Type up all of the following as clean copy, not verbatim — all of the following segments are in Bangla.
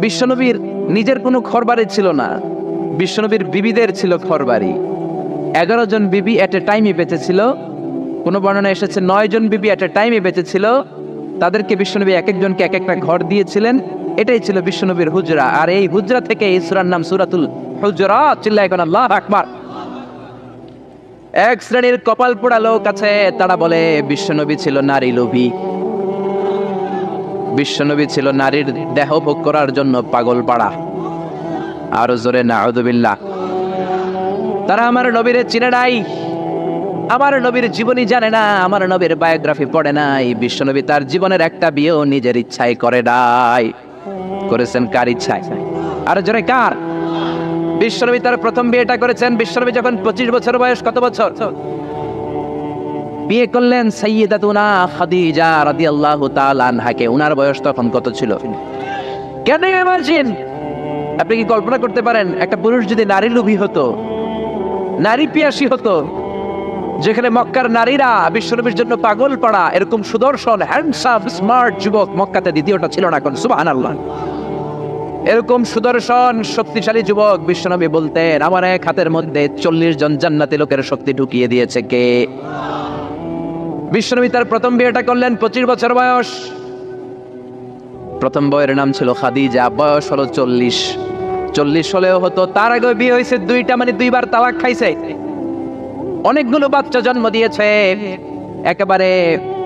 বিশ্বনবীর নিজের কোনো ঘরবাড়ি ছিল না, বিশ্বনবীর বিবিদের ছিল ঘরবাড়ি। 11 জন বিবি এট এ টাইমে বেঁচে ছিল। কোনো বর্ণনা এসেছে 9 জন বিবি এট এ টাইমে বেঁচে ছিল। তাদেরকে বিশ্বনবী এক একজনকে এক একটা ঘর দিয়েছিলেন। এটাই ছিল বিশ্বনবীর হুজরা। আর এই হুজরা থেকে এই সূরার নাম সূরাতুল হুজরাত। চিল্লায় কোন আল্লাহু আকবার। এক শ্রেণীর কপাল পোড়া লোক আছে, তারা বলে বিশ্বনবী ছিল নারী লোভী, বিশ্বনবী ছিল নারীর দেহ ভোগ করার জন্য পাগল পাড়া। আরো জোরে নাউযুবিল্লাহ। তারা আমার নবীরে চিনে নাই, আমার নবীর জীবনী জানে না, আমার নবীর বায়োগ্রাফি পড়ে নাই। বিশ্বনবী তার জীবনের একটা বিয়েও নিজের ইচ্ছায় করে নাই। করেছেন কার ইচ্ছায়? আর জোরে কার? বিশ্বনবী তার প্রথম বিয়েটা করেছেন বিশ্বনবী যখন 25 বছর বয়স। কত বছর? বিয়ে করলেন সাইয়্যিদাতুনা খাদিজা রাদিয়াল্লাহু তাআলা আনহাকে। উনার বয়স তখন কত ছিল? কেন ইমাজিন, আপনি কি কল্পনা করতে পারেন একটা পুরুষ যদি নারী লোভী হতো, নারী পিয়াসী হতো, যেখানে মক্কার নারীরা বিশ্বনবীর জন্য পাগল পাড়া, এরকম সুদর্শন হ্যান্ডসাম স্মার্ট যুবক মক্কাতে দ্বিতীয়টা ছিল না। কোন সুবহানাল্লাহ। এরকম সুদর্শন শক্তিশালী যুবক বিশ্বনবী বলতেন, আমার এক হাতের মধ্যে 40 জন জান্নাতি লোকের শক্তি ঢুকিয়ে দিয়েছে কে? বিশ্বনবী তার প্রথম বিয়েটা করলেন 25 বছর বয়স। প্রথম বউয়ের নাম ছিল খাদিজা, বয়স হলো 40 হলেও হতো। তার আগে বিয়ে হয়েছে দুইটা, মানে দুইবার তালাক খাইছে, অনেকগুলো বাচ্চা জন্ম দিয়েছে, একেবারে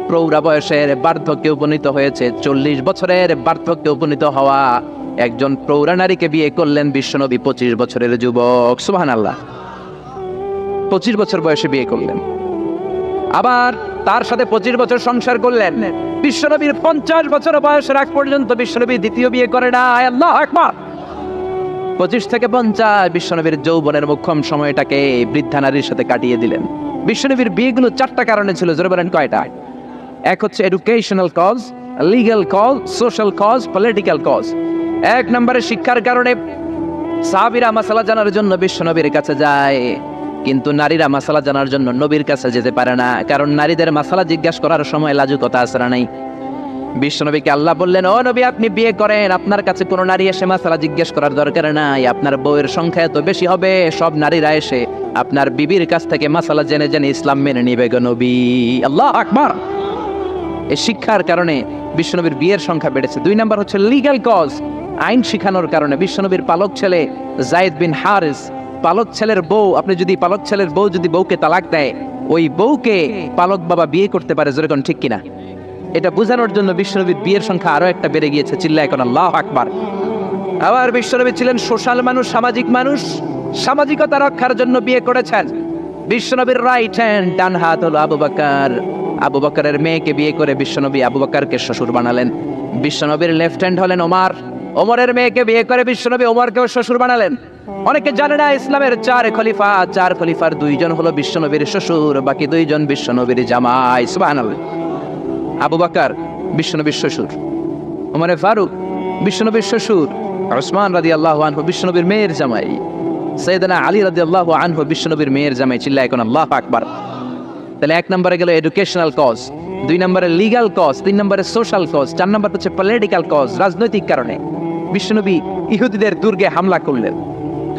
প্রৌঢ়া বয়সের বার্ধক্যে উপনীত হয়েছে। 40 বছরের বার্ধক্যে উপনীত হওয়া একজন প্রৌঢ়া নারীকে বিয়ে করলেন বিশ্বনবী 25 বছরের যুবক। সুবহানাল্লাহ। 25 বছর বয়সে বিয়ে করলেন, আবার তার সাথে 25 বছর সংসার করলেন। বিশ্বনবীর 50 বছর বয়সের আগ পর্যন্ত বিশ্বনবী দ্বিতীয় বিয়ে করে না। আল্লাহু আকবার। 25 থেকে 50 বিশ্বনবীর যৌবনের মোক্ষম সময়টাকে বৃদ্ধা নারীর সাথে কাটিয়ে দিলেন। বিশ্বনবীর বিয়েগুলো 4টা কারণে ছিল। জোরে বলেন কয়টা? এক হচ্ছে educational cause, legal cause, social cause, political cause. 1 নম্বরে শিক্ষার কারণে। সাহাবীরা মাসালা জানার জন্য বিশ্বনবীর কাছে যায়, কিন্তু নারীরা মাসালা জানার জন্য নবীর কাছে যেতে পারে না, কারণ নারীদের মাসালা জিজ্ঞাসা করার সময় লাজুকতা আছে না নাই? বিশ্বনবীকে আল্লাহ বললেন, ও নবী আপনি বিয়ে করেন, আপনার কাছে কোনো নারী এসে মাসালা জিজ্ঞেস করার দরকার নাই। আপনার বউয়ের সংখ্যা এত বেশি হবে, সব নারীরা এসে আপনার বিবির কাছ থেকে মাসালা জেনে জেনে ইসলাম মেনে নিবে গো নবী। আল্লাহু আকবার। এই শিক্ষার কারণে বিশ্বনবীর বিয়ের সংখ্যা বেড়েছে। 2 নাম্বার হচ্ছে লিগ্যাল কজ, আইন শিখানোর কারণে। বিশ্বনবীর পালক ছেলে যায়েদ বিন হারিস, পালক ছেলের বউ, আপনি যদি পালক ছেলের বউ যদি বউকে তালাক দেয়, ওই বউকে পালক বাবা বিয়ে করতে পারে। জোরে কোন ঠিক কিনা? এটা বোঝানোর জন্য বিশ্বনবীর বিয়ের সংখ্যা আরো একটা বেড়ে গিয়েছে। চিল্লায় কোন আল্লাহু আকবার। আবার বিশ্বনবী ছিলেন সোশ্যাল মানুষ, সামাজিক মানুষ, সামাজিকতা রক্ষার জন্য বিয়ে করেছেন। বিশ্বনবীর রাইট হ্যান্ড, ডান হাত হলো আবু বকর। আবু বকরের মেয়েকে বিয়ে করে বিশ্বনবী আবু বকরকে শ্বশুর বানালেন। বিশ্বনবীর লেফট হ্যান্ড হলেন ওমর। ওমরের মেয়েকে বিয়ে করে বিশ্বনবী ওমরকেও শ্বশুর বানালেন। অনেকে জানে না ইসলামের 4 খলিফা, 4 খলিফার 2 জন হলো বিশ্বনবীর শ্বশুর, বাকি 2 জন বিশ্বনবীর জামাই। সুবহানাল্লাহ। আবু বকর বিশ্বনবীর শ্বশুর, ওমরে ফারুক বিশ্বনবীর শ্বশুর, উসমান রাদিয়াল্লাহু আনহু বিশ্বনবীর মেয়ের জামাই, সাইয়েদনা আলী রাদিয়াল্লাহু আনহু বিশ্বনবীর মেয়ের জামাই। চিল্লায় কোন আল্লাহু আকবার। তাহলে 1 নম্বরে গেল এডুকেশনাল কজ, 2 নম্বরে লিগ্যাল কজ, 3 নম্বরে সোশ্যাল কজ, 4 নম্বর হচ্ছে পলিটিক্যাল কজ, রাজনৈতিক কারণে। বিশ্বনবী ইহুদিদের দুর্গে হামলা করলেন,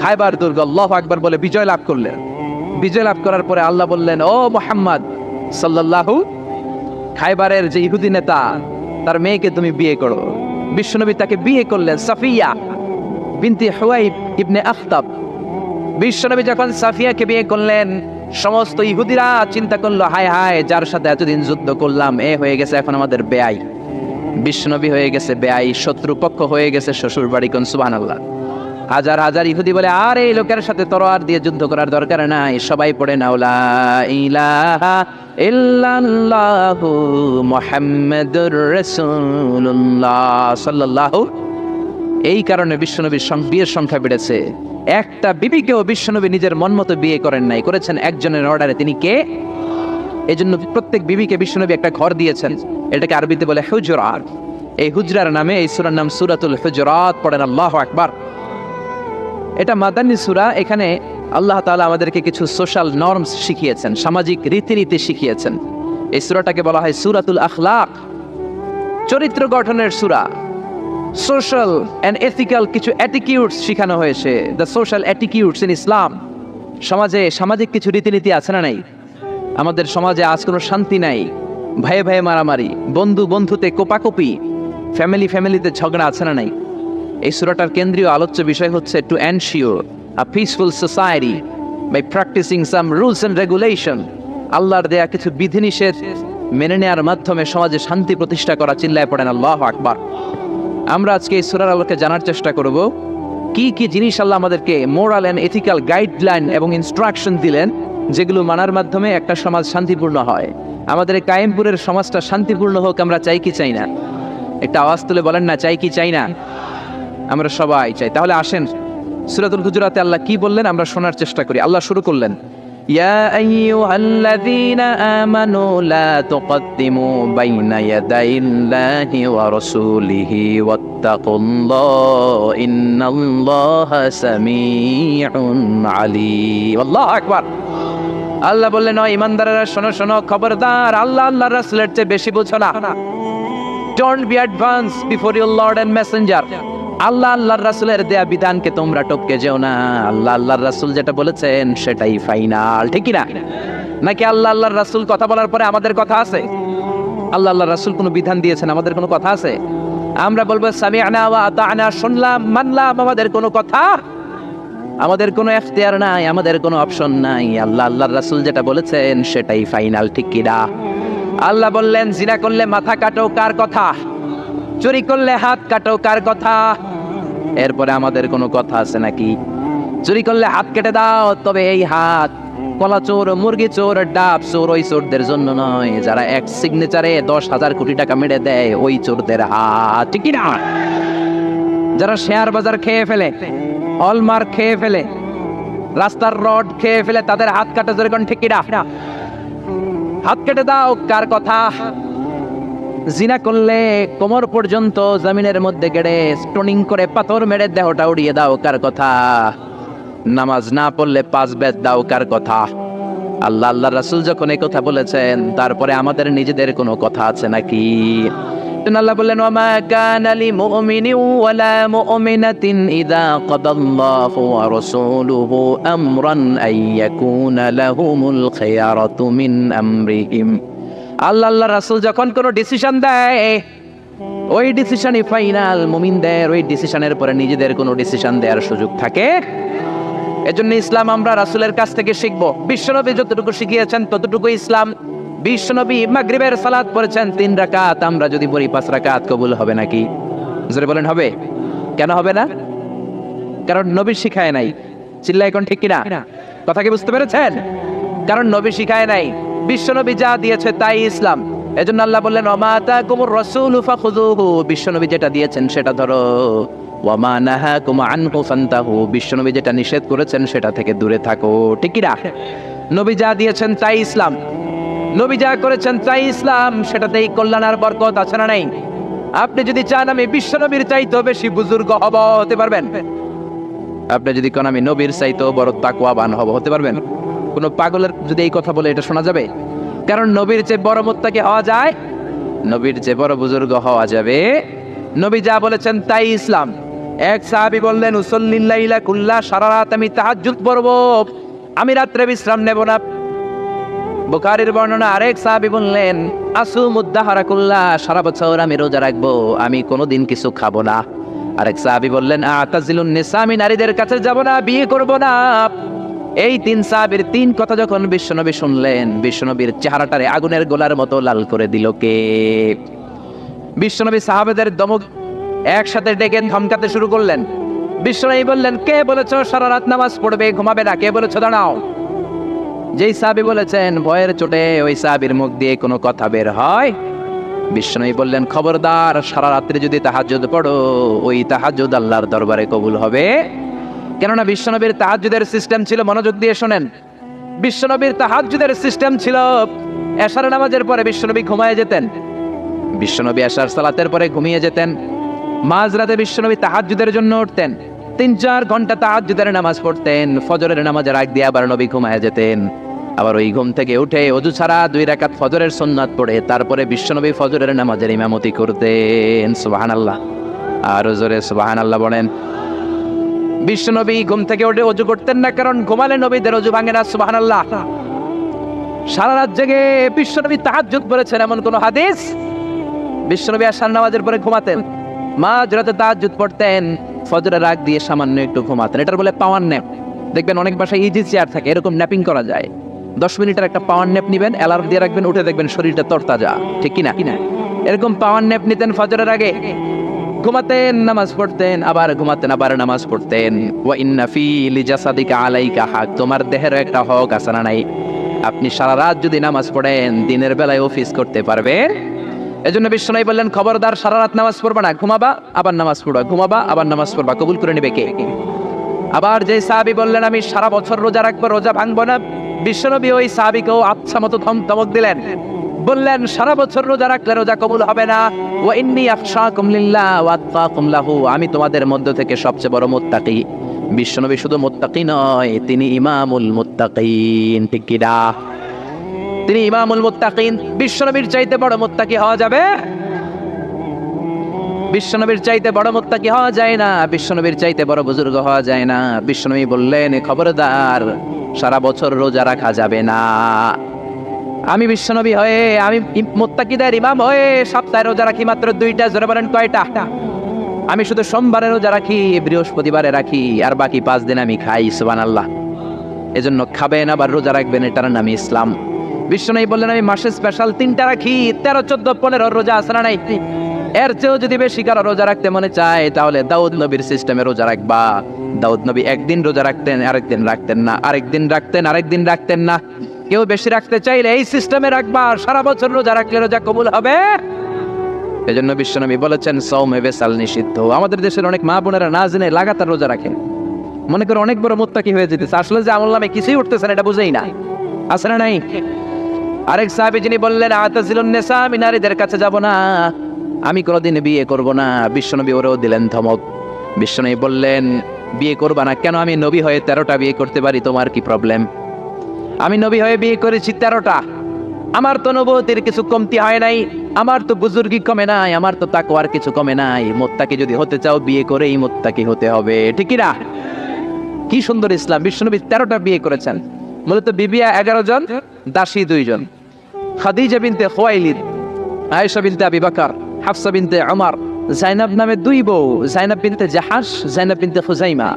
খায়বার দুর্গ, আল্লাহু আকবার বলে বিজয় লাভ করলেন। বিজয় লাভ করার পরে আল্লাহ বললেন, ও মুহাম্মদ সাল্লাল্লাহু, খায়বারের যে ইহুদি নেতা তার মেয়েকে তুমি বিয়ে করো। বিশ্বনবী তাকে বিয়ে করলেন, সাফিয়া বিনতে হুয়াইব ইবনে আখতাব। বিশ্বনবী যখন সাফিয়াকে বিয়ে করলেন, সমস্ত ইহুদিরা চিন্তা করলো, হায় হায়, যার সাথে এতদিন যুদ্ধ করলাম এ হয়ে গেছে এখন আমাদের বেয়াই। বিশ্বনবী হয়ে গেছে বেয়াই, শত্রুপক্ষ হয়ে গেছে শ্বশুর বাড়ি। কোন সুবহানাল্লাহ। হাজার হাজার ইহুদি বলে, আর এই লোকের সাথে তরোয়ার দিয়ে যুদ্ধ করার দরকার নাই, সবাই পড়ে নাও লা ইলাহা ইল্লাল্লাহু মুহাম্মাদুর রাসূলুল্লাহ সাল্লাল্লাহু। এই কারণে বিশ্বনবীর বিয়ের সংখ্যা বেড়েছে। একটা বিবিকেও বিশ্বনবী নিজের মন মতো বিয়ে করেন নাই, করেছেন একজনের অর্ডারে। তিনি কে? এই জন্য প্রত্যেক বিবিকে বিশ্বনবী একটা ঘর দিয়েছেন, এটাকে আরবিতে বলে হুজরাত। এই হুজরার নামে এই সূরার নাম সূরাতুল হুজরাত। পড়েন আল্লাহু আকবার। এটা মাদানী সূরা। এখানে আল্লাহ তাআলা আমাদেরকে কিছু সোশ্যাল নর্মস শিখিয়েছেন, সামাজিক রীতিনীতি শিখিয়েছেন। এই সূরাটাকে বলা হয় সূরাতুল আখলাক, চরিত্র গঠনের সূরা। সোশ্যাল অ্যান্ড এথিক্যাল কিছু অ্যাটিটিউডস শেখানো হয়েছে, দ্য সোশ্যাল অ্যাটিটিউডস ইন ইসলাম। সমাজে সামাজিক কিছু রীতিনীতি আছে না নাই? আমাদের সমাজে আজ কোনো শান্তি নাই, ভাইয়ে ভাইয়ে মারামারি, বন্ধু বন্ধুতে কোপাকুপি, ফ্যামিলিতে ঝগড়া আছে না নাই? এই সূরাটার কেন্দ্রীয় আলোচ্য বিষয় হচ্ছে to ensure a peaceful society by practising some rules and regulation. আল্লাহর দেয়া কিছু বিধিনিষেধ মেনে নেওয়ার মাধ্যমে সমাজে শান্তি প্রতিষ্ঠা করা। চিল্লায় পড়েন আল্লাহু আকবার। আমরা আজকে এই সূরার আলোকে জানার চেষ্টা করব কি কি জিনিস আল্লাহ আমাদেরকে মোরাল অ্যান্ড এথিক্যাল গাইডলাইন এবং ইনস্ট্রাকশন দিলেন, যেগুলো মানার মাধ্যমে একটা সমাজ শান্তিপূর্ণ হয়। আমাদের এই কায়েমপুরের সমাজটা শান্তিপূর্ণ হোক, আমরা চাই কি চাই না? একটা আওয়াজ তুলে বলেন না, চাই কি চাই না? আমরা সবাই চাই। তাহলে আসেন সূরাতুল হুজুরাতে আল্লাহ কি বললেন আমরা শোনার চেষ্টা করি। আল্লাহ শুরু করলেন, ইয়া আইয়ুহাল্লাযীনা আমানু লা তুকদ্দিমু বাইনা ইয়াদাইল্লাহি ওয়া রাসূলিহি ওয়াত্তাকুল্লাহ ইন্নাল্লাহা সামিউন আলীম। আল্লাহু আকবার। আল্লাহ বললেন, ও ঈমানদারেরা শোনো শোনো, খবরদার আল্লাহ আল্লাহর রাসূলের চেয়ে বেশি বুঝো না। Don't be advanced before your Lord and Messenger. আল্লাহ আল্লাহর রাসূলের দেয়া বিধানকে তোমরা টপকে যেও না। আল্লাহ আল্লাহর রাসূল যেটা বলেছেন সেটাই ফাইনাল, ঠিক কি না? নাকি আল্লাহ আল্লাহর রাসূল কথা বলার পরে আমাদের কথা আছে? আল্লাহ আল্লাহর রাসূল কোনো বিধান দিয়েছেন, আমাদের কোনো কথা আছে? আমরা বলবো সামি'না ওয়া আতা'না, শুনলাম মানলাম, আমাদের কোনো কথা, আমাদের কোনো এখতিয়ার নাই, আমাদের কোনো অপশন নাই। আল্লাহ আল্লাহর রাসূল যেটা বলেছেন সেটাই ফাইনাল, ঠিক কি না? আল্লাহ বললেন, জিনা করলে মাথা কাটো, কার কথা? চুরি করলে হাত কাটো, কার কথা? এরপরে আমাদের কোনো কথা আছে নাকি? চুরি করলে হাত কেটে দাও, তবে এই হাত কলা চোর, মুরগি চোর, ডাব চোর, ওই চোরদের জন্য নয়, যারা এক সিগনেচারে 10,000 কোটি টাকা মেরে দেয়, ওই চোরদের হাত, ঠিক না? যারা শেয়ার বাজার খেয়ে ফেলে, হলমার্ক খেয়ে ফেলে, রাস্তার রড খেয়ে ফেলে, তাদের হাত কাটা, যেরকম ঠিক না? হাত কেটে দাও, কার কথা? জিনা করলে কোমর পর্যন্ত জমিনের মধ্যে গেড়ে স্টোনিং করে পাথর মেরে দেহটা উড়িয়ে দাও, কার কথা? নামাজ না পড়লে 5 বেত দাও, কার কথা? আল্লাহ আল্লাহর রাসূল যখন এই কথা বলেছেন, তারপরে আমাদের নিজেদের কোনো কথা আছে নাকি? আল্লাহ বললেন, ওয়ামা কানা লিমুমিনিন ওয়ালা মুমিনাতিন ইযা কাদাল্লাহু ওয়া রাসূলুহু আমরান আইয়াকুনা লাহুমুল খিয়ারাতু মিন আমরিহিম। আল্লাহ আল্লাহর রাসূল যখন কোনো ডিসিশন দেয়, ওই ডিসিশনই ফাইনাল। মুমিনদের ওই ডিসিশনের পরে নিজেদের কোনো ডিসিশন দেওয়ার সুযোগ থাকে? এজন্য ইসলাম আমরা রাসূলের কাছ থেকে শিখবো। বিশ্বনবী যতটুকু শিখিয়েছেন ততটুকু ইসলাম। বিশ্বনবী মাগরিবের সালাত পড়েছেন 3 রাকাত, আমরা যদি পড়ি 5 রাকাত, কবুল হবে নাকি? জোরে বলেন হবে? কেন হবে না? কারণ নবী শিখায় নাই। চিল্লা এখন ঠিক কিনা? কথা কি বুঝতে পেরেছেন? কারণ নবী শিখায় নাই, বিশ্বনবী যা দিয়েছে তাই ইসলাম। এজন্য আল্লাহ বললেন, ওমা আতাকুমুর রাসূলু ফাখুযুহু, বিশ্বনবী যেটা দিয়েছেন সেটা ধরো। ওয়ামা নাহাকুম আনহু ফান্তাহু, বিশ্বনবী যেটা নিষেধ করেছেন সেটা থেকে দূরে থাকো, ঠিক কিনা? নবী যা দিয়েছেন তাই ইসলাম, নবী যা করেছেন তাই ইসলাম, সেটাতেই কল্যাণ আর বরকত আছে না নাই? আপনি যদি চান আমি বিশ্বনবীর চাইতেও বেশি বুজুর্গ হব, হতে পারবেন? আপনি যদি কোন আমি নবীর চাইতেও বড় তাকওয়াবান হব, হতে পারবেন? কোন পাগলের যদি এই কথা বলে এটা শোনা যাবে? কারণ নবীর চেয়ে বড় মুত্তাকি হওয়া যায়, নবীর চেয়ে বড় বুজুর্গ হওয়া যাবে। নবী যা বলেছেন তাই ইসলাম। এক সাহাবী বললেন, উসাল্লিল লাইলা কুল্লা, সারা রাত আমি তাহাজ্জুদ পড়ব, আমি রাত্রে বিশ্রাম নেব না। বুখারীর বর্ণনা, আরেক সাহাবী বললেন, আসুমুদ দাহরা কুল্লা, সারা বছর আমি রোজা রাখবো, আমি কোনোদিন কিছু খাবো না। আরেক সাহাবী বললেন, আতাজিলুন নিসা, আমি নারীদের কাছে যাব না, বিয়ে করব না। এই 3 সাহাবীর 3 কথা যখন বিশ্বনবী শুনলেন, বিশ্বনবীর চেহারাটারে আগুনের গোলার মতো লাল করে দিল কে? বিশ্বনবী সাহাবেদের দমক একসাথে ডেকে ধমকাতে শুরু করলেন। বিশ্বনবী বললেন, কে বলেছো সারা রাত নামাজ পড়বে, ঘুমাবে না? কে বলেছো দাঁড়াও? যেই সাহাবী বলেছেন, ভয়ের চোটে ওই সাহাবীর মুখ দিয়ে কোনো কথা বের হয়। বিশ্বনবী বললেন, খবরদার, সারা রাত্রি যদি তাহাজ্জুদ পড়ো, ওই তাহাজ্জুদ আল্লাহর দরবারে কবুল হবে। কেননা বিশ্বনবীর তাহাজ্জুদের সিস্টেম ছিল, মনোযোগ দিয়ে শোনেন, বিশ্বনবীর তাহাজ্জুদের সিস্টেম ছিল, এশার নামাজের পরে বিশ্বনবী ঘুমিয়ে যেতেন। বিশ্বনবী এশার সালাতের পরে ঘুমিয়ে যেতেন। মাঝরাতে বিশ্বনবী তাহাজ্জুদের জন্য উঠতেন, 3-4 ঘন্টা তাহাজ্জুদের নামাজ পড়তেন। ফজরের নামাজের আগ দিয়ে আবার নবী ঘুমিয়ে যেতেন। আবার ওই ঘুম থেকে উঠে ওযু ছাড়া 2 রাকাত ফজরের সুন্নাত পড়ে তারপরে বিশ্বনবী ফজরের নামাজের ইমামতি করতেন। সুবহানাল্লাহ। আর জোরে সুবহানাল্লাহ বলেন। বিশ্বনবী ঘুম থেকে উঠে ওযু করতেন না, কারণ ঘুমালে নবীদের ওযু ভাঙে না। সুবহানাল্লাহ। সারা রাত জেগে বিশ্বনবী তাহাজ্জুদ পড়েছেন এমন কোন হাদিস? বিশ্বনবী আশার নামাজের পরে ঘুমাতেন, মাঝরাতে তাহাজ্জুদ পড়তেন, ফজরের আগ দিয়ে সামান্য একটু ঘুমাতেন। এটার বলে পাওয়ার ন্যাপ। দেখবেন অনেক বাসায় ইজি চেয়ার থাকে, এরকম ন্যাপিং করা যায়। 10 মিনিটের একটা পাওয়ার ন্যাপ নিবেন, অ্যালার্ম দিয়ে রাখবেন, উঠে দেখবেন শরীরটা তরতাজা। ঠিক কিনা? এরকম পাওয়ার ন্যাপ নিতেন ফজরের আগে, ঘুমাতেন, নামাজ পড়তেন, আবার ঘুমাতেন, আবার নামাজ পড়তেন। ওয়া ইন্না ফি লিজাসাদিকা আলাইকা হাক, তোমার দেহের একটা হক আছে না নাই? আপনি সারা রাত যদি নামাজ পড়েন, দিনের বেলায় অফিস করতে পারবেন। এজন্য বিশ্বনবী বললেন, খবরদার সারা রাত নামাজ পড়বা না, ঘুমাবা আবার নামাজ পড়বা, ঘুমাবা আবার নামাজ পড়বা, কবুল করে নেবে কে? আবার যে সাহাবী বললেন আমি সারা বছর রোজা রাখবো, রোজা ভাঙবো না, বিশ্বনবী ওই সাহাবীকেও আচ্ছা মতো ধমক দিলেন, বললেন সারা বছর রোজা রাখলে রোজা কবুল হবে না। ওয়া ইন্নী আখশাকুম লিল্লাহ ওয়া আতকাকুম লাহু, আমি তোমাদের মধ্য থেকে সবচেয়ে বড় মুত্তাকি। বিশ্বনবী শুধু মুত্তাকি নয়, তিনি ইমামুল মুত্তাকিন। ঠিক কি না? তিনি ইমামুল মুত্তাকিন। বিশ্বনবীর চাইতে বড় মুত্তাকি হওয়া যাবে? বিশ্বনবীর চাইতে বড় মুত্তাকি হওয়া যায় না, বিশ্বনবীর চাইতে বড় বুজুর্গ হওয়া যায় না। বিশ্বনবী বললেন, খবরদার সারা বছর রোজা রাখা যাবে না। আমি বিশ্বনবী হয়ে, আমি মুত্তাকিদের ইমাম হয়ে সপ্তাহে রোজা রাখি মাত্র 2টা। জোরে বলেন কয়টা? আমি শুধু সোমবারে রোজা রাখি, বৃহস্পতিবারে রাখি, আর বাকি 5 দিন আমি খাই। সুবহানাল্লাহ। এজন্য খাবেন আবার রোজা রাখবেন, এটার নাম ইসলাম। বিশ্বনবী বললেন, আমি মাসে স্পেশাল 3টা রাখি, 13, 14, 15 রোজা আছে না নাই? এর চেয়েও যদি বেশি কারো রোজা রাখতে মনে চায়, তাহলে দাউদ নবীর সিস্টেমে রোজা রাখবা। দাউদ নবী একদিন রোজা রাখতেন, আরেকদিন রাখতেন না, আরেকদিন রাখতেন, আরেকদিন রাখতেন না। কেউ বেশি রাখতে চাইলে এই সিস্টেমে রাখবা, সারা বছর রোজা রাখলে রোজা কবুল হবে। এজন্য বিশ্বনবী বলেছেন, সওমে বেসাল নিষিদ্ধ। আমাদের দেশের অনেক মা বোনেরা না জেনে লাগাতার রোজা রাখেন, মনে করে অনেক বড় মুত্তাকি হয়ে যেতেছে, আসলে যে আমল নামে কিছুই উঠতেছে না, এটা বুঝেই না। আছে না নাই? আরেক সাহাবী যিনি বললেন, আতাজিলুন নিসা, আমি নারীদের কাছে যাব না, আমি কোনোদিন বিয়ে করব না। বিশ্বনবী ওরেও দিলেন ধমক। বিশ্বনবী বললেন, বিয়ে করবা না কেন? আমি নবী হয়ে 13টা বিয়ে করতে পারি, তোমার কি প্রবলেম? আমি নবী হয়ে বিয়ে করেছি 13টা, আমার তো নবুয়তের কিছু কমতি হয় নাই, আমার তো বুজুর্গি কমে নাই, আমার তো তাকওয়ার কিছু কমে নাই। মুত্তাকি যদি হতে চাও, বিয়ে করেই মুত্তাকি হতে হবে। ঠিক কি না? কি সুন্দর ইসলাম! বিশ্বনবী 13টা বিয়ে করেছেন। মূলত বিবিয়া 11 জন, দাসী 2 জন। খাদিজা বিনতে খুয়াইলিদ, আয়েশা বিনতে আবি বকর, হাফসা বিনতে ওমর, জাইনাব নামে 2 বউ, জাইনাব বিনতে জাহাশ, জাইনাব বিনতে খুজাইমা,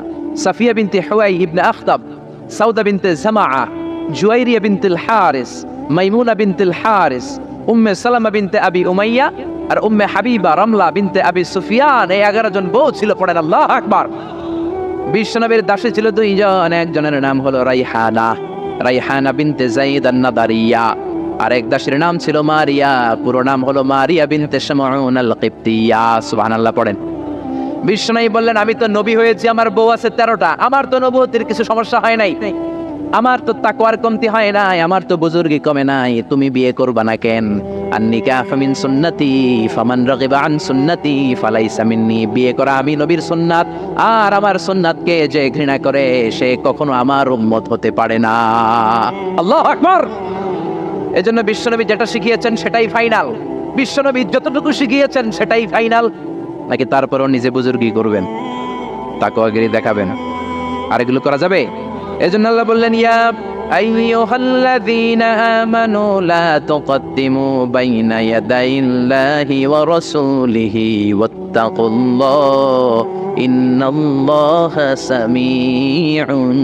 সাফিয়া বিনতে হুয়াই ইবনে আখতাব, সাউদা বিনতে জামাআ, জুয়াইরিয়া বিনতুল হারিস, মাইমুনা বিনতুল হারিস, উম্মে সালামা বিনতে আবি উমাইয়া, আর উম্মে হাবিবা রামলা বিনতে আবি সুফিয়ান। এই 11 জন বউ ছিল। পড়েন আল্লাহু আকবার। বিশ্বনবীর দাসী ছিল 2 জন, একজনের নাম হলো রাইহানা, রাইহানা বিনতে যায়েদ আন-নাদারিয়া। আরেক দাসীর নাম ছিল মারিয়া, পুরো নাম হলো মারিয়া বিনতে শামউন আল-কিবতিয়া। সুবহানাল্লাহ পড়েন। বিশ্বনবী বললেন, আমি তো নবী হয়েছি, আমার বউ আছে 13টা, আমার তো নবুয়তের কিছু সমস্যা হয় নাই, আমার তো তাকওয়ার কমতি হয় নাই, আমার তো বুজুর্গি কমে নাই, তুমি বিয়ে করবা না কেন? আন-নিকাহু মিন সুন্নতি ফামান রাগিবা আন সুন্নতি ফালাইসা মিন্নি। বিয়ে করা আমি নবীর সুন্নাত, আর আমার সুন্নাতকে যে ঘৃণা করে সে কখনো আমার উম্মত হতে পারে না। আল্লাহু আকবার। এজন্য বিশ্বনবী যেটা শিখিয়েছেন সেটাই ফাইনাল। বিশ্বনবী যতটুকু শিখিয়েছেন সেটাই ফাইনাল। নাকি তারপরও নিজে বুজুর্গি করবেন, তাকওয়াগিরি দেখাবেন, আর এগুলো করা যাবে? এজন্য আল্লাহ বললেন, ইয়া আইয়ুহাল্লাযীনা আমানু লা তুকদ্দিমু বাইনা ইয়াদাইল্লাহি ওয়া রাসূলিহি ওয়াত্তাকুল্লাহ ইন্নাল্লাহা সামিউন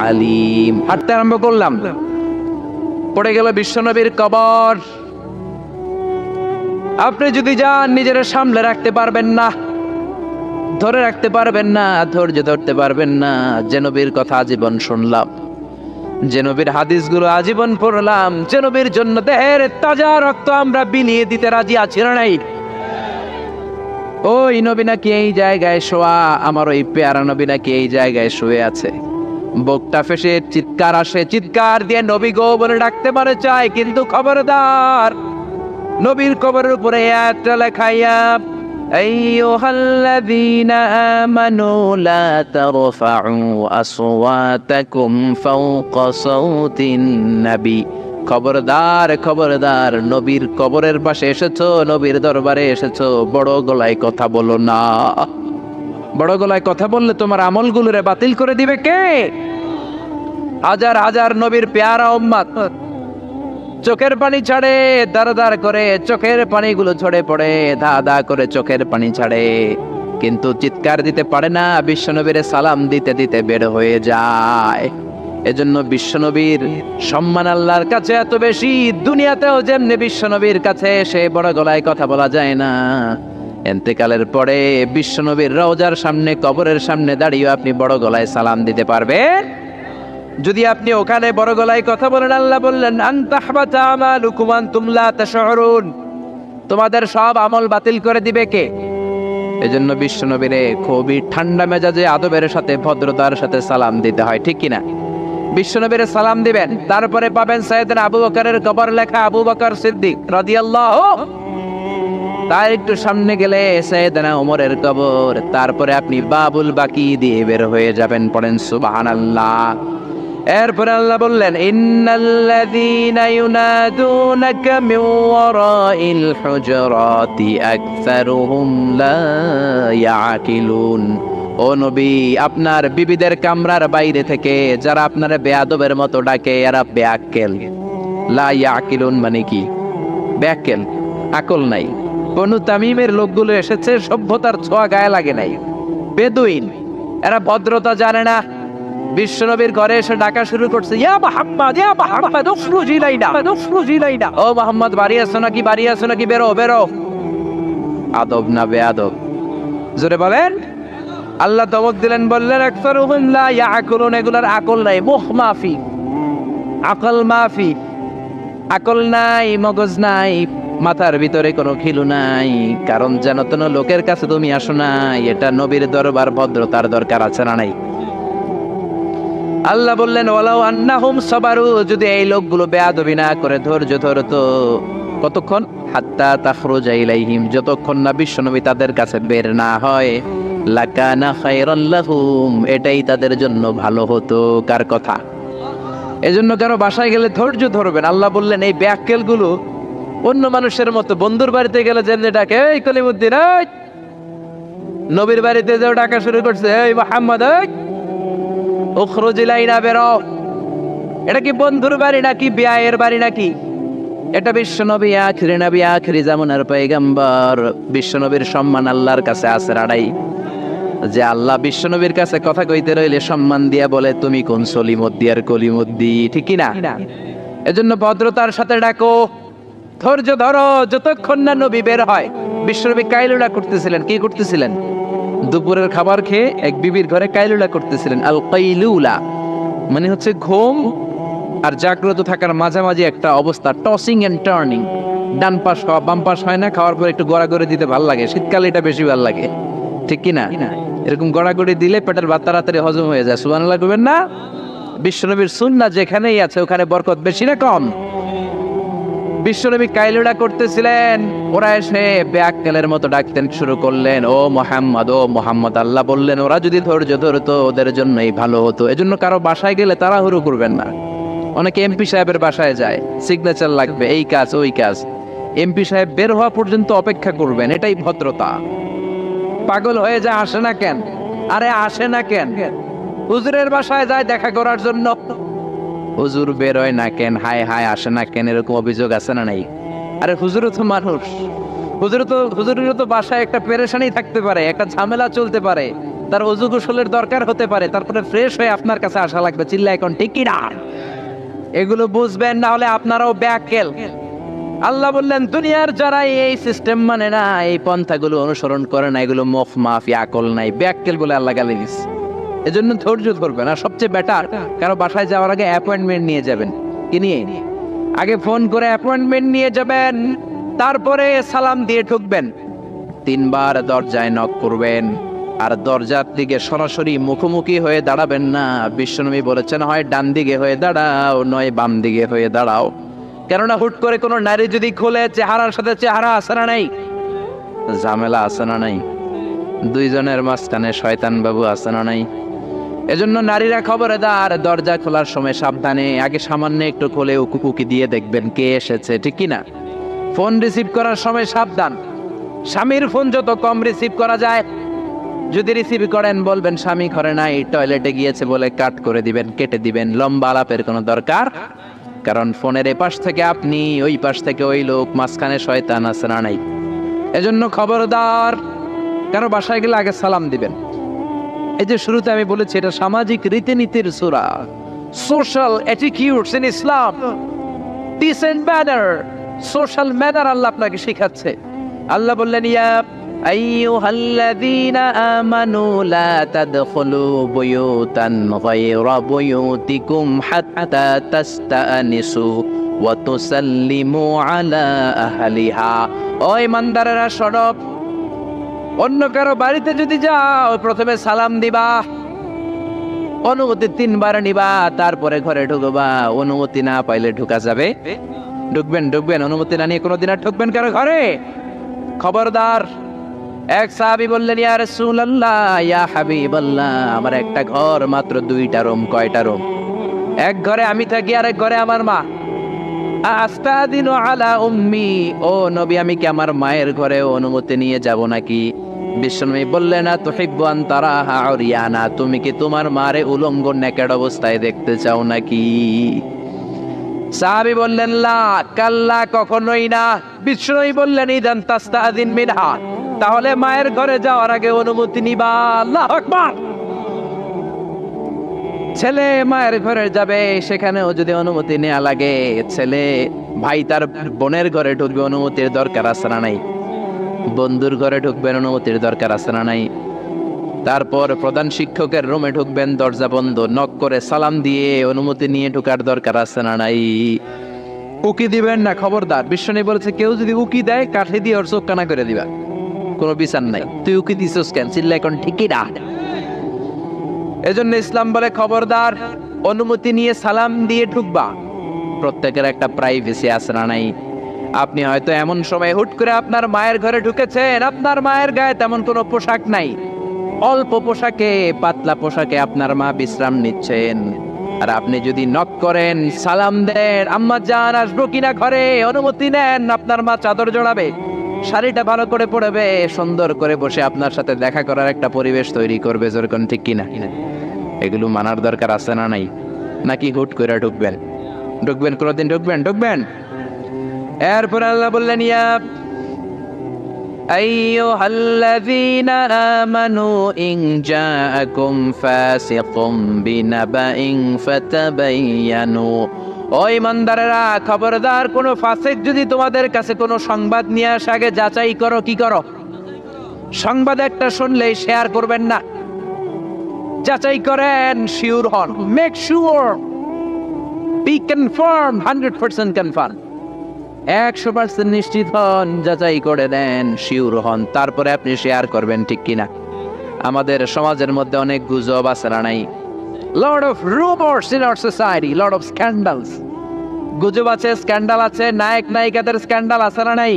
আলীম। হাঁটতে আরম্ভ করলাম, পড়ে গেল বিশ্বনবীর কবর। আপনি যদি যান, নিজের সামলে রাখতে পারবেন না, ধরে রাখতে পারবেন না, ধৈর্য ধরতে পারবেন না। যে নবীর কথা আজীবন শুনলাম, যে নবীর হাদিসগুলো আজীবন পড়লাম, যে নবীর জন্য দেহের তাজা রক্ত আমরা বিলিয়ে দিতে রাজি আছি না নাই? ওই নবী নাকি এই জায়গায় শোয়া, আমার ওই পেয়ারা নবী নাকি এই জায়গায় শুয়ে আছে। বুকটা ফেসে চিৎকার আসে, চিৎকার দিয়ে নবী গো বলে ডাকতে পারে চায়, কিন্তু খবরদার, নবীর কবরের উপরে একটা লেখাইয়া, আইয়ুহাল্লাযীনা আমানু লা তারফাউ আসওয়াতাকুম ফাওকা সাওতিন নবী খবরদার খবরদার, নবীর কবরের পাশে এসেছো, নবীর দরবারে এসেছো, বড় গলায় কথা বলো না। বড় গলায় কথা বললে তোমার আমলগুলোরে বাতিল করে দিবে কে? হাজার হাজার নবীর পেয়ারা উম্মত চোখের পানি ছাড়ে, দাঁড় দাঁড় করে চোখের পানিগুলো ঝরে পড়ে, ধা ধা করে চোখের পানি ছাড়ে, কিন্তু চিৎকার দিতে পারে না, বিশ্বনবীর সালাম দিতে দিতে বের হয়ে যায়। এজন্য বিশ্বনবীর সম্মান আল্লাহর কাছে এত বেশি, দুনিয়াতেও যেমনি বিশ্বনবীর কাছে এসে বড় গলায় কথা বলা যায় না, ইন্তেকালের পরে বিশ্বনবীর রওজার সামনে, কবরের সামনে দাঁড়িয়ে আপনি বড় গলায় সালাম দিতে পারবেন? যদি আপনি ওখানে বড় গলায় কথা বলেন, আল্লাহ বললেন আনতাহবাতা আমালুকুম আনতুম লা তাশউরুন, তোমাদের সব আমল বাতিল করে দিবে কে? এজন্য বিশ্বনবীরে খুবই ঠান্ডা মেজাজে আদবের সাথে ভদ্রতার সাথে সালাম দিতে হয়, ঠিক কিনা? বিশ্বনবীরে সালাম দিবেন, তারপরে পাবেন সাইয়েদনা আবু বকরের কবর লেখা আবু বকর সিদ্দিক রাদিয়াল্লাহু, তার একটু সামনে গেলে সাইয়েদনা ওমরের কবর, তারপরে আপনি বাবুল বাকি দিয়ে বের হয়ে যাবেন। পড়েন সুবহানাল্লাহ। এরপরে আল্লাহ বললেন ইন্নাল্লাযীনা ইউনাদুনাকা মিন ওয়ারাইল হুজুরাতি আকসারুহুম লা ইয়াকিলুন। ও নবী, আপনার বিবিদের কামরার বাইরে থেকে যারা আপনার বেয়াদবের মতো ডাকে এরা বেআক্কেল। লা ইয়াকিলুন মানে কি? বেআক্কেল, আকল নাই। বনু তামিমের লোকগুলো এসেছে, সভ্যতার ছোঁয়া গায়ে লাগে নাই, বেদুইন, এরা ভদ্রতা জানে না। বিশ্বনবীর ঘরে এসে ডাকা শুরু করছে, ইয়া মুহাম্মদ, ইয়া মুহাম্মদ, উখরুজ ইলাইনা, উখরুজ ইলাইনা। ও মুহাম্মদ, বাড়ি আছো নাকি, বাড়ি আছো নাকি, বেরো বেরো। আদব না বেয়াদব? জোরে বলেন। আল্লাহ ধমক দিলেন, বললেন আকসারুহুম লা ইয়াকুলুন, এগুলার আকল নাই, মুখ মাফি, আকল মাফি, আকল নাই, মগজ নাই, মাথার ভিতরে কোনো খিলু নাই। কারণ যেন তেন লোকের কাছে তুমি আসো না, এটা নবীর দরবার, ভদ্রতার দরকার আছে না নাই? আল্লাহ বললেন ওয়ালাউ আন্নাহুম সাবারু, যদি এই লোকগুলো বেয়াদবি না করে ধৈর্য ধরতো, কতক্ষণ? হাত্তা তাখরুজা ইলাইহিম, যতক্ষণ না বিশ্বনবী তাদের কাছে বের না হয়, লাকানা খায়রাল লাহুম, এটাই তাদের জন্য ভালো হতো। কার কথা? এজন্য কারো বাসায় গেলে ধৈর্য ধরবেন। আল্লাহ বললেন এই বেয়াক্কেলগুলো অন্য মানুষের মতো, বন্ধুর বাড়িতে গেলে যেমনি ডাকে, এই কলিমুদ্দিন, এই নবীর বাড়িতে যাও ডাকা শুরু করছে, এই মুহাম্মদ, এই উখরুজ ইলাইনা, বেরো। এটা কি বন্ধুর বাড়ি নাকি বিয়ের বাড়ি নাকি? এটা বিশ্বনবী, আখিরি নবী, আখিরি জামানার পয়গম্বর। বিশ্বনবীর সম্মান আল্লাহর কাছে আছে রাড়াই, যে আল্লাহ বিশ্বনবীর কাছে কথা কইতে রইলে সম্মান দিয়া বলে তুমি কোন সলিমুদ্দি আর কলিমুদ্দি, ঠিক কি না? এজন্য ভদ্রতার সাথে ডাকো, ধৈর্য ধরো যতক্ষণ না নবী বের হয়। বিশ্বনবী কাইলুলা করতেছিলেন। কি করতেছিলেন? দুপুরের খাবার খেয়ে এক বিবির ঘরে কাইলুলা করতেছিলেন। আল কাইলুলা মানে হচ্ছে ঘুম আর জাগ্রত থাকার মাঝামাঝি একটা অবস্থা, টসিং এন্ড টার্নিং, ডান পাশ খাওয়া বাম পাশ হয় না, খাওয়ার পর একটু গড়াগড়ি দিতে ভাল লাগে, শীতকালে এটা বেশি ভাল লাগে, ঠিক কি না? এরকম গড়াগড়ি দিলে পেটের ভাত তাড়াতাড়ি হজম হয়ে যায়। সুবহানাল্লাহ কইবেন না? বিশ্বনবীর সুন্নাহ যেখানেই আছে ওখানে বরকত বেশি না কম? বিশ্বনবী কাইলুলা করতেছিলেন, ওরা এসে বেআক্কেলের মতো ডাকতেন শুরু করলেন, ও মুহাম্মদ, ও মুহাম্মদ। আল্লাহ বললেন ওরা যদি ধৈর্য ধরতো ওদের জন্যই ভালো হতো। এজন্য কারো বাসায় গেলে তাড়াহুড়ো করবেন না। অনেকে এমপি সাহেবের বাসায় যায়, সিগনেচার লাগবে, এই কাজ ওই কাজ, এমপি সাহেব বের হওয়া পর্যন্ত অপেক্ষা করবেন, এটাই ভদ্রতা। পাগল হয়ে যায়, আসে না কেন? আরে আসে না কেন? হুজুরের বাসায় যায় দেখা করার জন্য, হুজুর বের হয় না কেন, হায় হায় আসে না কেন, এরকম অভিযোগ আছে না নাই? আরে হুজুরও তো মানুষ, হুজুরেরও তো বাসায় একটা পেরেশানি থাকতে পারে, একটা ঝামেলা চলতে পারে, তার ওযু গোসলের দরকার হতে পারে, তারপরে ফ্রেশ হয়ে আপনার কাছে আসা লাগবে। চিল্লা এখন ঠিক কি না? এগুলো বুঝবেন, না হলে আপনারাও বেআক্কেল। আল্লাহ বললেন দুনিয়ার যারা এই সিস্টেম মানে না, এই পন্থাগুলো অনুসরণ করে না, এগুলো মুখ মাফি, আকল নাই, বেআক্কেল বলে আল্লাহ গালি দিচ্ছে। এজন্য ধৈর্য ধরবেন। আর সবচেয়ে বেটার, কারো বাসায় যাওয়ার আগে অ্যাপয়েন্টমেন্ট নিয়ে যাবেন। কি নিয়ে? আগে ফোন করে অ্যাপয়েন্টমেন্ট নিয়ে যাবেন, তারপরে সালাম দিয়ে ঢুকবেন। 3 বার দরজায় নক করবেন, আর দরজার দিকে সরাসরি মুখোমুখি হয়ে দাঁড়াবেন না। বিশ্বনবী বলেছেন হয় ডান দিকে হয়ে দাঁড়াও, নয় বাম দিকে হয়ে দাঁড়াও। কেননা হুট করে কোনো নারী যদি খোলে, চেহারার সাথে চেহারা আছে না নাই? ঝামেলা আছে না নাই? দুইজনের মাঝখানে শয়তান বাবু আছে না নাই? এজন্য নারীরা খবরদার, দরজা খোলার সময় সাবধানে, আগে সামান্য একটু খোলে উকি দিয়ে দেখবেন কে এসেছে, ঠিক কি না? ফোন রিসিভ করার সময় সাবধান, স্বামীর ফোন যত কম রিসিভ করা যায়। যদি রিসিভ করেন বলবেন স্বামী ঘরে নাই, টয়লেটে গিয়েছে বলে কাট করে দিবেন, কেটে দিবেন। লম্বা আলাপের কোনো দরকার, কারণ ফোনের এপাশ থেকে আপনি, ওই পাশ থেকে ওই লোক, মাঝখানে শয়তান আছে না নাই? এজন্য খবরদার, কারো বাসায় গেলে আগে সালাম দিবেন। এই যে শুরুতে আমি বলেছি, এটা সামাজিক রীতিনীতির সূরা, social attitudes in Islam, decent manner, social manner আল্লাহ আপনাকে শেখাচ্ছে। আল্লাহ বললেন, ইয়া আইয়ুহাল্লাযীনা আমানু লা তাদখুলু বুয়ুতান গায়রা বুয়ুতিকুম হাত্তা তাস্তানিসু ওয়া তুসাল্লিমু আলা আহলিহা। ও ইমানদারেরা শোনো, অন্য কারো বাড়িতে যদি যাও প্রথমে সালাম দিবা, অনুমতি 3 বার নিবা, তারপরে ঘরে ঢুকবা। অনুমতি না পাইলে ঢুকা যাবে? ঢুকবেন। অনুমতি না নিয়ে কোনোদিন আর ঢুকবেন কারো ঘরে? খবরদার। এক সাহাবী বললেন, ইয়া রাসূলুল্লাহ, ইয়া হাবিবাল্লাহ, আমার একটা ঘর, মাত্র 2টা রুম। কয়টা রুম? এক ঘরে আমি থাকি, আর এক ঘরে আমার মা। আস্তাদিনু আলা উম্মি, ও নবী, আমি কি আমার মায়ের ঘরে অনুমতি নিয়ে যাব নাকি? বিশ্বনবী বললেন, না তুহিব্বু আন তারাহা উরিয়ানা, তুমি কি তোমার মারে উলঙ্গ নেকেড অবস্থায় দেখতে চাও নাকি? সাহাবী বললেন, লা, কাল্লা, কখনোই না। বিশ্বনবী বললেন, ইদান তাস্তাদিন মিনহা, তাহলে মায়ের ঘরে যাওয়ার আগে অনুমতি নিবা। আল্লাহু আকবার। ছেলে মায়ের ঘরে যাবে, সেখানেও যদি অনুমতি নেওয়া লাগে, ছেলে ভাই তার বোনের ঘরে ঢুকবে, অনুমতির দরকার আছে না নাই? বন্ধুর ঘরে ঢুকবেন, অনুমতির দরকার আছে না নাই? তারপর প্রধান শিক্ষকের রুমে ঢুকবেন, দরজা বন্ধ, নক করে সালাম দিয়ে অনুমতি নিয়ে ঢোকার দরকার আছে না নাই? উকি দিবেন না, খবরদার। বিশ্বনবী বলেছে, কেউ যদি উকি দেয়, কাঠি দিয়ে ওর চোখ কানা করে দিবা, কোনো বিচার নাই। তুই উকি দিছিস কেন? চিল্লা এখন ঠিকই না। এজন্য ইসলাম বলে, খবরদার, অনুমতি নিয়ে সালাম দিয়ে ঢুকবা। প্রত্যেকের একটা প্রাইভেসি আছে না নাই? আপনি হয়তো এমন সময় হুট করে আপনার মায়ের ঘরে ঢুকেছেন, আপনার মায়ের গায়ে তেমন কোনো পোশাক নাই, অল্প পোশাকে, পাতলা পোশাকে আপনার মা বিশ্রাম নিচ্ছেন। আর আপনি যদি নক করেন, সালাম দেন, আম্মা জান আসবো কিনা ঘরে, অনুমতি নেন, আপনার মা চাদর জড়াবে, শাড়িটা ভালো করে পরবে, সুন্দর করে বসে আপনার সাথে দেখা করার একটা পরিবেশ তৈরি করবে, যেরকম, ঠিক কিনা? এগুলো মানার দরকার আছে না নাই? নাকি হুট করে ঢুকবেন? কোনোদিন ঢুকবেন। এরপর আল্লাহ বললেন, ইয়া আইয়ুহাল্লাযীনা আমানু ইন জাআকুম ফাসিকুম বিনাবাইন ফাতাবায়ানু, ও ইমানদারেরা, খবরদার, কোনো ফাসিক যদি তোমাদের কাছে কোনো সংবাদ নিয়ে আসে, আগে যাচাই করো। কি করো? সংবাদ একটা শুনলেই শেয়ার করবেন না, যাচাই করেন, শিওর হন, make sure, be confirm, 100% confirm, 100% নিশ্চিত হন, যাচাই করে দেন, শিওর হন, তারপরে আপনি শেয়ার করবেন, ঠিক কিনা? আমাদের সমাজের মধ্যে অনেক গুজব আছে না নাই? Lot of rumours in our society, lot of scandals. গুজব আছে, স্ক্যান্ডাল আছে, নায়ক নায়িকাদের স্ক্যান্ডাল আছে না নাই?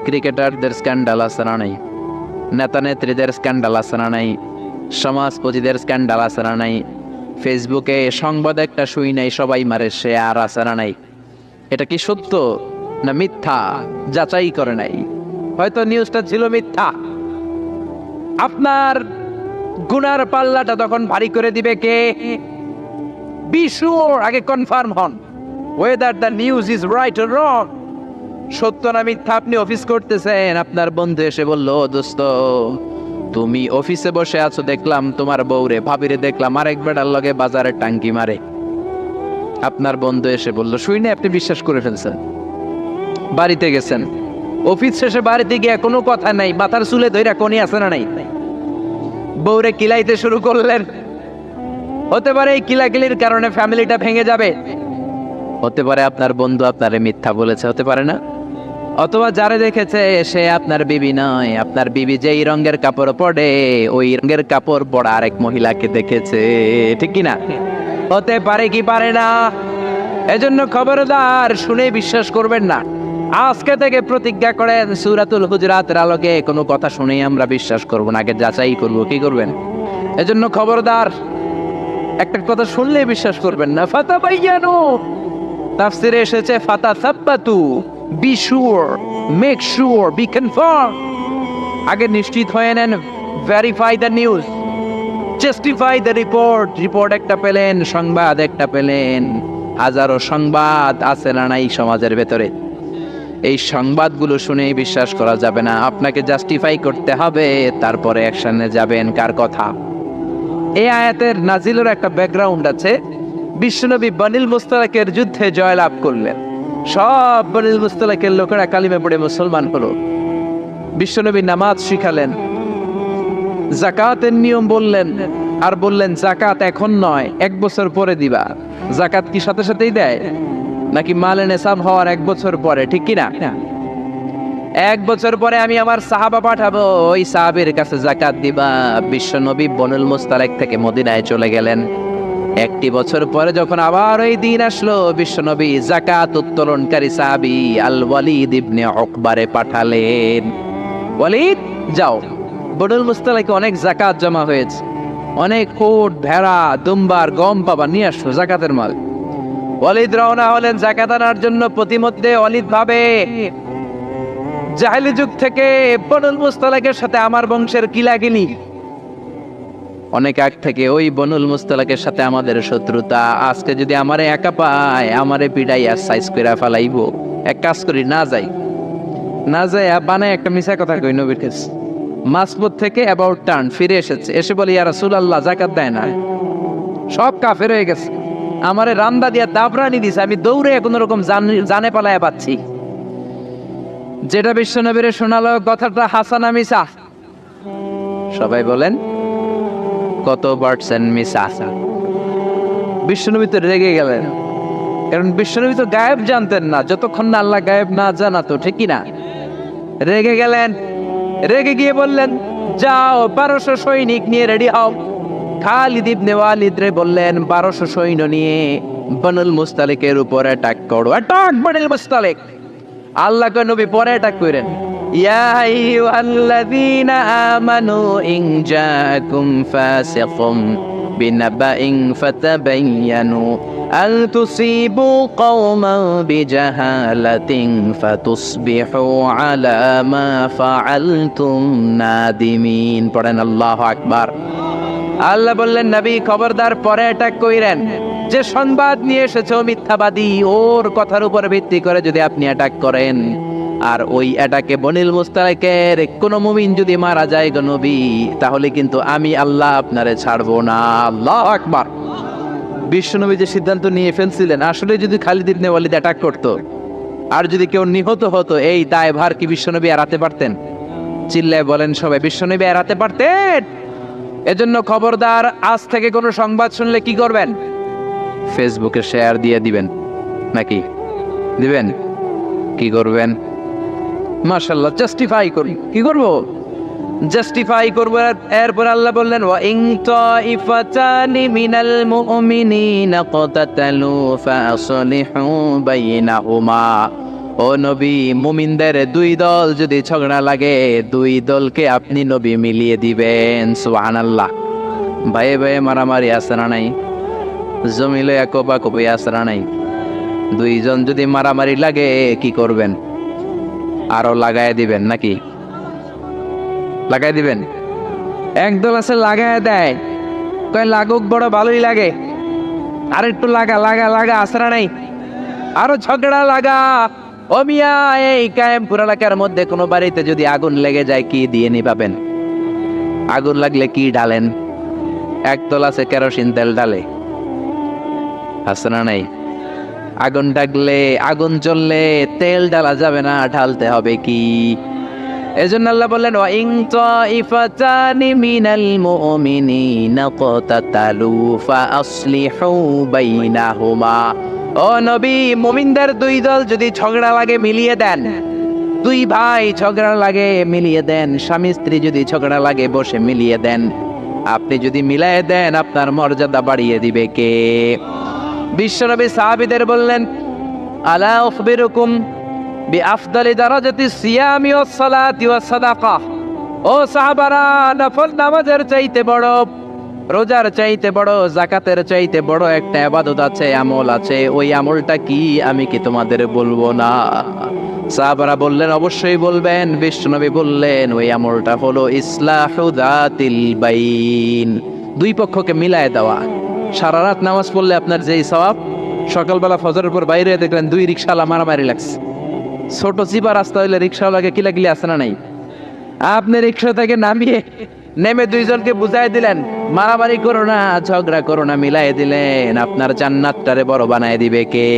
ক্রিকেটারদের স্ক্যান্ডাল আছে না নাই? নেতা নেত্রীদের স্ক্যান্ডাল আছে না নাই? সমাজপতিদের স্ক্যান্ডাল আছে না নাই? ফেসবুকে সংবাদ একটা শুই নাই, সবাই মারে শেয়ার, আছে না নাই? এটা কি সত্য না মিথ্যা যাচাই করে নাই? হয়তো নিউজটা ছিল মিথ্যা। আপনার গুনার পাল্লাটা তখন ভারী করে দিবে কে? বি শিওর, আগে কনফার্ম হন whether the news is right or wrong, সত্য না মিথ্যা। আপনি অফিস করতেছেন, আপনার বন্ধু এসে বলল, দোস্ত, তুমি অফিসে বসে আছো, দেখলাম তোমার বউরে, ভাবিরে দেখলাম আরেক বেটার লগে বাজারে টাঙ্কি মারে। আপনার বন্ধু এসে বলল, শুনে আপনি বিশ্বাস করে ফেলছেন, বাড়িতে গেছেন, অফিস শেষে বাড়িতে গিয়ে কোনো কথা নাই, মাথার চুলে ধইরা কোনি আছে না নাই, বউরে কিলাইতে শুরু করলেন। হতে পারে এই কিলাকিলির কারণে ফ্যামিলিটা ভেঙে যাবে, হতে পারে আপনার বন্ধু আপনারে মিথ্যা বলেছে, হতে পারে না? অথবা যারে দেখেছে সে আপনার বিবি নয়, আপনার বিবি যেই রঙের কাপড় পরে ওই রঙের কাপড় পরা আরেক মহিলাকে দেখেছে, ঠিক কিনা? হতে পারে কি পারে না? এজন্য খবরদার, শুনে বিশ্বাস করবেন না। আজকে থেকে প্রতিজ্ঞা করেন, সূরাতুল হুজুরাতের আলোকে কোনো কথা শুনেই আমরা বিশ্বাস করব না, আগে যাচাই করব। কি করবেন? এজন্য খবরদার, একটা কথা শুনলে বিশ্বাস করবেন না। ফাতাবাইয়ানু তাফসিরে এসেছে ফাতাসাব্বাতু, be sure, make sure, be confirm. আগে নিশ্চিত হয়ে নেন, verify the news, justify the report. Report একটা পেলেন, সংবাদ একটা পেলেন, হাজারো সংবাদ আছে না নাই সমাজের ভেতরে। এই সংবাদগুলো শুনে বিশ্বাস করা যাবে না, আপনাকে জাস্টিফাই করতে হবে, তারপরে অ্যাকশনে যাবেন। কার কথা? এই আয়াতের নাজিলের একটা ব্যাকগ্রাউন্ড আছে। বিশ্বনবী বনিল মুস্তালাকের যুদ্ধে জয়লাভ করলেন, সব বনিল মুস্তালাকের লোকেরা কালিমা পড়ে মুসলমান হলো। বিশ্বনবী নামাজ শিখালেন, যাকাতের নিয়ম বললেন, আর বললেন যাকাত এখন নয়, 1 বছর পরে দিবা। যাকাত কি সাথে সাথেই দেয় নাকি মালে নেসাব হওয়ার 1 বছর পরে? ঠিক কিনা? 1 বছর পরে আমি আমার সাহাবা পাঠাবো, ওই সাহাবের কাছে যাকাত দিবা। বিশ্বনবী বনুল মুস্তালাক থেকে মদিনায় চলে গেলেন। 1 বছর পরে যখন আবার ওই দিন আসলো, বিশ্বনবী যাকাত উত্তোলনকারী সাহাবী আল ওয়ালিদ ইবনে উকবারে পাঠালেন, ওয়ালিদ যাও, বনুল মুস্তালাকে অনেক যাকাত জমা হয়েছে, অনেক কোট, ভেড়া, দুম্বার, গম পাবা, নিয়ে আসো যাকাতের মাল। ওয়ালিদ রওনা হলেন যাকাত আনার জন্য। প্রতিমধ্যে ওয়ালিদ ভাবে, জাহেলি যুগ থেকে বনুল মুস্তালাকের সাথে আমার বংশের কিলাকিলি, অনেক আগ থেকে ওই বনুল মুস্তালাকের সাথে আমাদের শত্রুতা। আজকে যদি আমারে একা পায়, আমারে পিড়াইয়া সাইজ কইরা ফালাইবো। এক কাজ করি, না যাই, না যাই বানায় একটা মিছা কথা কই নবীর কাছে। মাসবুদ থেকে অ্যাবাউট টার্ন ফিরে এসেছে, এসে বলি ইয়া রাসূলুল্লাহ যাকাত দেয় না, সব কাফের হয়ে গেছে, আমারে রামদা দিয়া দাবরানি দিছে, আমি দৌড়ে কোনো রকম জানে পালায়া পাচ্ছি। যেটা বিশ্বনবীরে শোনালো কথাটা হাসানা মিছা? সবাই বলেন কত পার্সেন্ট মিছা? বিশ্বনবী তো রেগে গেলেন, কারণ বিশ্বনবী তো গায়েব জানতেন না, যতক্ষণ না আল্লাহ গায়েব না জানাতো, ঠিক কি না? রেগে গেলেন, রেগে গিয়ে বললেন যাও 1200 সৈনিক নিয়ে রেডি হও। খালিদ ইবনে ওয়ালিদ রে বললেন 1200 সৈন্য নিয়ে বনুল মুস্তালিকের উপর অ্যাটাক করো। অ্যাটাক বনুল মুস্তালিক। আল্লাহ কে নবী পরে অ্যাটাক করেন, ইয়া আইয়ুহাল্লাযীনা আমানু ইন জাআকুম ফাসিকুম বিনাবাইন ফাতাবায়ানু আন তুসিবু কওমান বিজাহালাতিন ফাতুসবিহু আলা মা ফাআলতুম নাদিমিন। পড়েন আল্লাহু আকবার। আল্লাহ বললেন নবী খবরদার পরে অ্যাটাক কইরেন, যে সংবাদ নিয়ে এসেছে ও মিথ্যাবাদী, ওর কথার উপর ভিত্তি করে যদি আপনি অ্যাটাক করেন, আর ওই অ্যাটাকে বনিল মুস্তালাকের কোন মুমিন যদি মারা যায় গো নবী, তাহলে কিন্তু আমি আল্লাহ আপনারে ছাড়বো না। আল্লাহু আকবার। বিশ্বনবী যে সিদ্ধান্ত নিয়ে ফেলছিলেন, আসলে যদি খালিদ ইবনে ওয়ালিদ অ্যাটাক করতো আর যদি কেউ নিহত হতো, এই দায়ভার কি বিশ্বনবী এড়াতে পারতেন? চিল্লায় বলেন সবাই, বিশ্বনবী এড়াতে পারতেন? এজন্য খবরদার, আজ থেকে কোনো সংবাদ শুনলে কি করবেন? ফেসবুকে শেয়ার দিয়ে দিবেন, নাকি দিবেন? কি করবেন? মাশাআল্লাহ, জাস্টিফাই করি। কি করব? জাস্টিফাই করব। এরপর আল্লাহ বললেন ওয়া ইন তাইফাতানি মিনাল মুমিনিনা ক্তাতালু ফাসলিহু বাইনাহুমা। ও নবী, মুমিনদের 2 দল যদি ঝগড়া লাগে, 2 দলকে আপনি নবী মিলিয়ে দিবেন। সুবহানাল্লাহ। ভাইয়ে ভাইয়ে মারামারি আছে না নাই? জমিলে কোপাকুপি আছে না নাই? 2 জন যদি মারামারি লাগে কি করবেন? আরো লাগায় দিবেন নাকি? লাগাই দিবেন? একদল আছে লাগায় দেয়, কয় লাগুক, বড় ভালোই লাগে, আর একটু লাগা লাগা লাগা, আছে না নাই? আরো ঝগড়া লাগা। ও মিয়া, এই কায়েমপুর এলাকার মধ্যে কোনো বাড়িতে যদি আগুন লেগে যায়, কি দিয়ে নিভাবেন? আগুন লাগলে কি ডালেন? একদল আছে কেরোসিন তেল ডালে, আছে না নাই? আগুন ডাকলে, আগুন জ্বললে তেল ডালা যাবে না, ঢালতে হবে কি? এজন্য আল্লাহ বললেন ওয়া ইন তাইফাতানি মিনাল মুমিনিনা ক্তাতালু ফাসলিহু বাইনাহুমা। ও নবী, মুমিনদের 2 দল যদি ঝগড়া লাগে মিলিয়ে দেন। 2 ভাই ঝগড়া লাগে মিলিয়ে দেন। স্বামী স্ত্রী যদি ঝগড়া লাগে বসে মিলিয়ে দেন। আপনি যদি মিলিয়ে দেন, আপনার মর্যাদা বাড়িয়ে দিবে কে? বিশ্বনবী সাহাবীদের বললেন আলা উখবিরুকুম বিআফদালি দারাজাতি সিয়ামি ওয়াস সালাতি ওয়াস সাদাকা। ও সাহাবারা, নফল নামাজের চাইতে বড় রোজার চাইতে বড়, জাকাতের চাইতে বড় একটা ইবাদত আছে, আমল আছে। ওই আমলটা কি আমি কি তোমাদের বলবো না? সাহাবারা বললেন অবশ্যই বলবেন। বিশ্বনবী বললেন ওই আমলটা হলো ইসলাহু যাতিল বাইন, দুই পক্ষকে মিলায় দেওয়া। সারা রাত নামাজ পড়লে আপনার যেই সওয়াব, সকালবেলা ফজরের পর বাইরে দেখলেন দুই রিকশাওয়ালা মারামারি লাগছে। ছোট চিপা রাস্তা হইলে রিকশাওয়ালাকে কিলাকিলি আছে না নাই? আপনি রিক্সা থেকে নামিয়ে নেমে দুইজনকে বুঝাই দিলেন মারামারি করো না, ঝগড়া করো না, মিলাই দিলেন। আপনার জান্নাতটারে বড় বানায় দিবে কে?